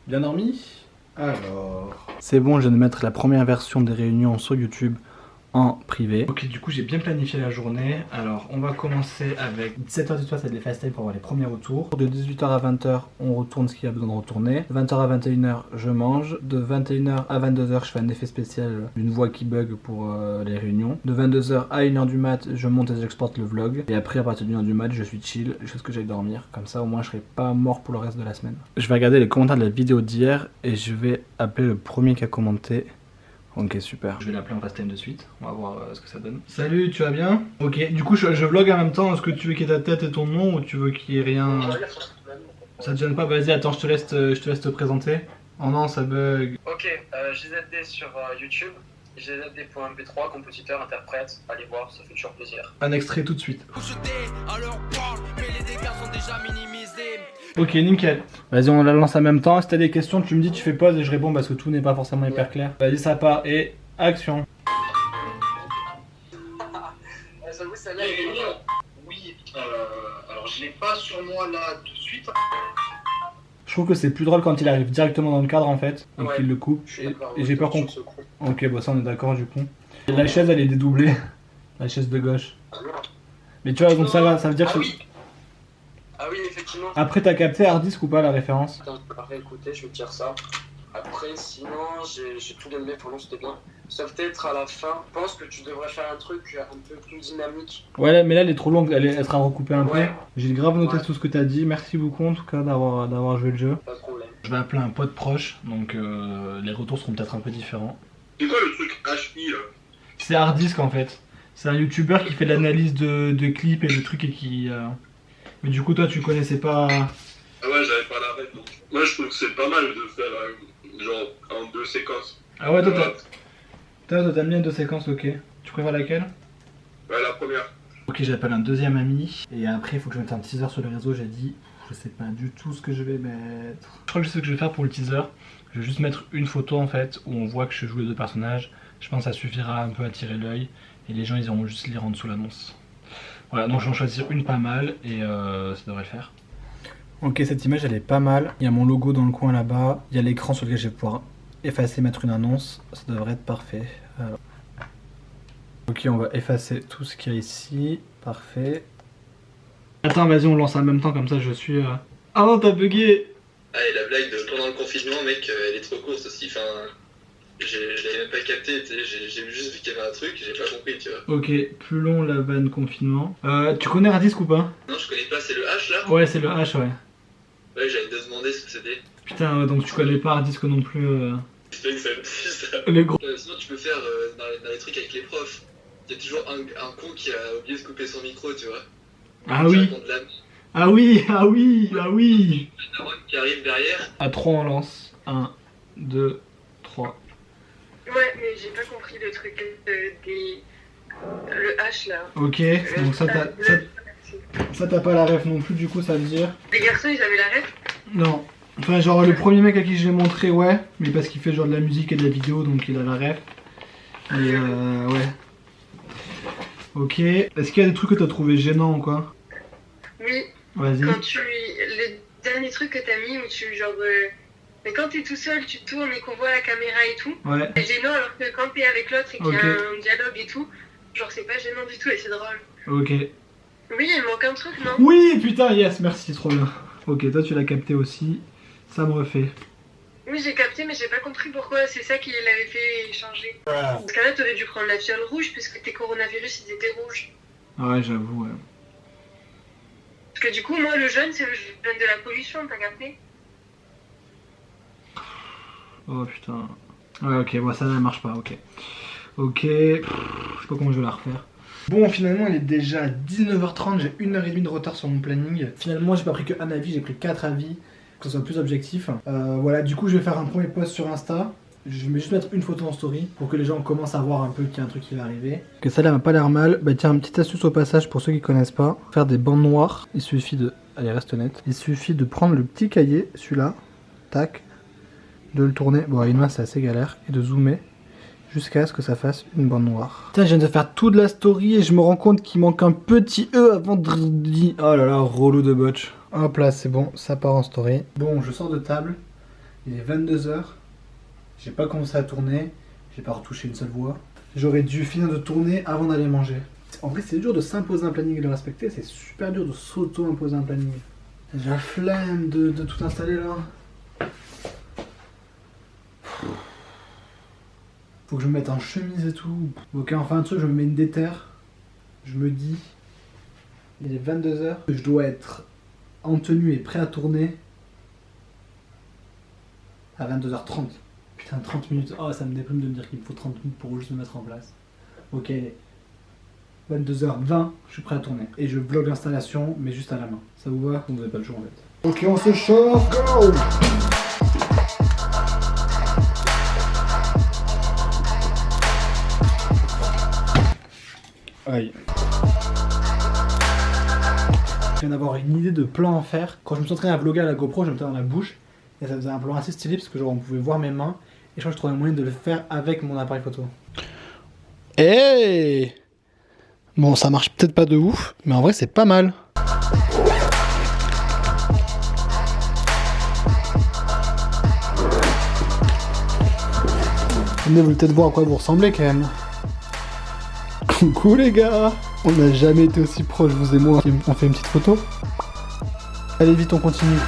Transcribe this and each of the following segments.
Bien dormi? Alors... C'est bon, je viens de mettre la première version des réunions sur YouTube en privé. Ok, du coup j'ai bien planifié la journée. Alors on va commencer avec 17h du soir, c'est de les FaceTime pour avoir les premiers retours. De 18h à 20h, on retourne ce qu'il y a besoin de retourner. De 20h à 21h, je mange. De 21h à 22h, je fais un effet spécial d'une voix qui bug pour les réunions. De 22h à 1h du mat, je monte et j'exporte le vlog. Et après, à partir de 1h du mat, je suis chill jusqu'à ce que j'aille dormir. Comme ça, au moins, je serai pas mort pour le reste de la semaine. Je vais regarder les commentaires de la vidéo d'hier et je vais appeler le premier qui a commenté. Ok, super. Je vais l'appeler en FaceTime de suite. On va voir ce que ça donne. Salut, tu vas bien? Ok, du coup, je vlog en même temps. Est-ce que tu veux qu'il y ait ta tête et ton nom ou tu veux qu'il y ait rien? Ça te gêne pas? Vas-y, attends, je te laisse te présenter. Oh non, ça bug. Ok, GZD sur YouTube. GZD.mp3, compositeur, interprète. Allez voir, ça fait toujours plaisir. Un extrait tout de suite. Ok, nickel. Vas-y, on la lance en même temps. Si t'as des questions, tu me dis, tu fais pause et je réponds parce que tout n'est pas forcément hyper clair. Vas-y, ça part et action. Oui, alors je l'ai pas sur moi là tout de suite. Je trouve que c'est plus drôle quand il arrive directement dans le cadre en fait. Donc il le coupe. Et j'ai peur qu'on... Ok, bon ça on est d'accord du coup. Et la chaise elle est dédoublée. La chaise de gauche. Mais tu vois, donc ça va, ça veut dire que... Ah oui, effectivement. Après, t'as capté hard disk ou pas la référence? Attends, je vais réécouter, je vais te dire ça. Après, sinon, j'ai tout donné, pour nous c'était bien. Sauf peut-être à la fin, je pense que tu devrais faire un truc un peu plus dynamique. Ouais, mais là elle est trop longue, elle sera recoupée un peu. Ouais. J'ai grave noté tout ce que t'as dit. Merci beaucoup en tout cas d'avoir joué le jeu. Pas de problème. Je vais appeler un pote proche, donc les retours seront peut-être un peu différents. C'est quoi le truc HI là? C'est hard disk en fait. C'est un youtubeur qui fait de l'analyse de clips et de trucs et qui... Mais du coup toi tu connaissais pas... Ah ouais, j'avais pas la ref donc. Moi je trouve que c'est pas mal de faire genre en 2 séquences. Ah ouais, toi t'aimes bien 2 séquences, ok. Tu préfères laquelle? Ouais, la première. Ok, j'appelle un deuxième ami. Et après il faut que je mette un teaser sur le réseau, j'ai dit... Je sais pas du tout ce que je vais mettre. Je crois que je sais ce que je vais faire pour le teaser. Je vais juste mettre une photo en fait où on voit que je joue les deux personnages. Je pense que ça suffira un peu à attirer l'œil. Et les gens ils auront juste lire en dessous l'annonce. Voilà, donc je vais en choisir une pas mal et ça devrait le faire. Ok, cette image elle est pas mal. Il y a mon logo dans le coin là-bas. Il y a l'écran sur lequel je vais pouvoir effacer, mettre une annonce. Ça devrait être parfait. Alors. Ok, on va effacer tout ce qu'il y a ici. Parfait. Attends, vas-y, on lance en même temps comme ça je suis... Ah non, t'as bugué! Ah, et la blague de pendant le confinement, mec, elle est trop courte aussi. Enfin, je l'avais même pas capté, tu sais, j'ai juste vu qu'il y avait un truc, j'ai pas compris, tu vois. Ok, plus long la vanne confinement. Tu connais Hardisk ou pas? Non, je connais pas, c'est le H là? Ouais, c'est le H, ouais. Ouais, j'allais te demander ce que c'était. Putain, ouais, donc tu connais pas Hardisk non plus. J'espère que ça me dit ça. Les gros. Sinon, tu peux faire dans les trucs avec les profs. Il y a toujours un con qui a oublié de couper son micro, tu vois. Ah oui. Ah oui, ah oui, ah oui. La daronne qui arrive derrière. À 3 on lance. 1, 2, 3. Ouais, mais j'ai pas compris le truc le H là. Ok, donc ça t'as pas la ref non plus, du coup ça veut dire. Les garçons ils avaient la ref? Non. Enfin, genre le premier mec à qui je l'ai montré, ouais, mais parce qu'il fait genre de la musique et de la vidéo, donc il a la ref. Et ouais. Ok. Est-ce qu'il y a des trucs que t'as trouvé gênants ou quoi? Oui. Vas-y. Quand le dernier truc que t'as mis où tu genre... Mais quand t'es tout seul, tu tournes et qu'on voit la caméra et tout. Ouais. C'est gênant alors que quand t'es avec l'autre et qu'il y a un dialogue et tout, genre c'est pas gênant du tout et c'est drôle. Ok. Oui, il manque un truc, non? Oui, putain, yes, merci, trop bien. Ok, toi tu l'as capté aussi. Ça me refait. Oui, j'ai capté, mais j'ai pas compris pourquoi c'est ça qui l'avait fait changer. Parce que là, t'aurais dû prendre la fiole rouge puisque tes coronavirus ils étaient rouges. Ah ouais, j'avoue, ouais. Parce que du coup, moi, le jaune, c'est le jaune de la pollution, t'as capté? Oh putain. Ouais, ok, bon, ça ne marche pas, ok. Ok, je sais pas comment je vais la refaire. Bon, finalement, il est déjà 19h30, j'ai 1h30 de retard sur mon planning. Finalement, j'ai pas pris qu'un avis, j'ai pris 4 avis, que ce soit plus objectif. Voilà, du coup, je vais faire un premier post sur Insta. Je vais juste mettre une photo en story pour que les gens commencent à voir un peu qu'il y a un truc qui va arriver. Que ça là m'a pas l'air mal. Bah tiens, une petite astuce au passage pour ceux qui connaissent pas. Faire des bandes noires, il suffit de... Allez, reste net. Il suffit de prendre le petit cahier, celui-là, tac, de le tourner, bon à une main c'est assez galère, et de zoomer jusqu'à ce que ça fasse une bande noire. Putain, je viens de faire toute la story et je me rends compte qu'il manque un petit E avant de... Oh là là, relou de botch. Hop là, c'est bon, ça part en story. Bon, je sors de table. Il est 22 h. J'ai pas commencé à tourner. J'ai pas retouché une seule voix. J'aurais dû finir de tourner avant d'aller manger. En vrai, c'est dur de s'imposer un planning et de le respecter. C'est super dur de s'auto-imposer un planning. J'ai la flemme de tout installer là. Faut que je me mette en chemise et tout. Ok, enfin un truc, je me mets une déterre. Je me dis, il est 22 h. Je dois être en tenue et prêt à tourner à 22 h 30. Putain, 30 minutes. Oh, ça me déprime de me dire qu'il me faut 30 minutes pour juste me mettre en place. Ok, 22 h 20, je suis prêt à tourner. Et je vlog l'installation, mais juste à la main. Ça vous va? Vous n'avez pas le choix en fait. Ok, on se chauffe, go! Aïe. Je viens d'avoir une idée de plan à faire. Quand je me suis entraîné à vlogger à la GoPro, je me mettais dans la bouche. Et ça faisait un plan assez stylé parce que genre on pouvait voir mes mains. Et je crois que je trouvais un moyen de le faire avec mon appareil photo. Hey! Bon, ça marche peut-être pas de ouf, mais en vrai c'est pas mal. Venez, vous peut-être voir à quoi vous ressemblez quand même. Coucou les gars! On n'a jamais été aussi proches, vous et moi. On fait une petite photo? Allez vite, on continue.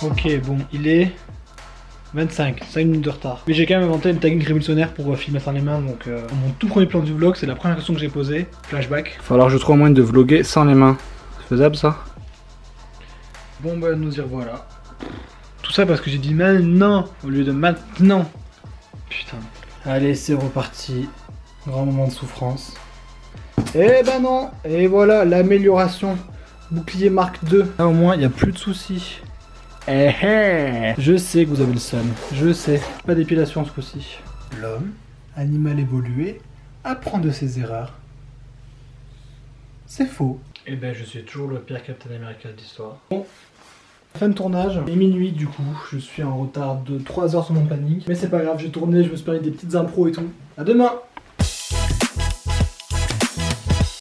Ok, bon, il est 25 minutes de retard. Mais j'ai quand même inventé une technique révolutionnaire pour filmer sans les mains, donc mon tout premier plan du vlog, c'est la première question que j'ai posée, flashback. Il va falloir que je trouve un moyen de vlogger sans les mains. C'est faisable ça? Bon bah nous y revoilà. Tout ça parce que j'ai dit maintenant au lieu de maintenant. Putain. Allez, c'est reparti. Grand moment de souffrance. Eh ben non. Et voilà, l'amélioration. Bouclier Mark II. Là au moins, il n'y a plus de soucis. Eh eh. Je sais que vous avez le seum. Je sais. Pas d'épilation ce coup-ci. L'homme, animal évolué, apprend de ses erreurs. C'est faux. Eh ben je suis toujours le pire Captain America de l'histoire. Bon. Fin de tournage, il est minuit du coup, je suis en retard de 3 heures sur mon planning. Mais c'est pas grave, j'ai tourné, je me suis permis des petites impros et tout. À demain!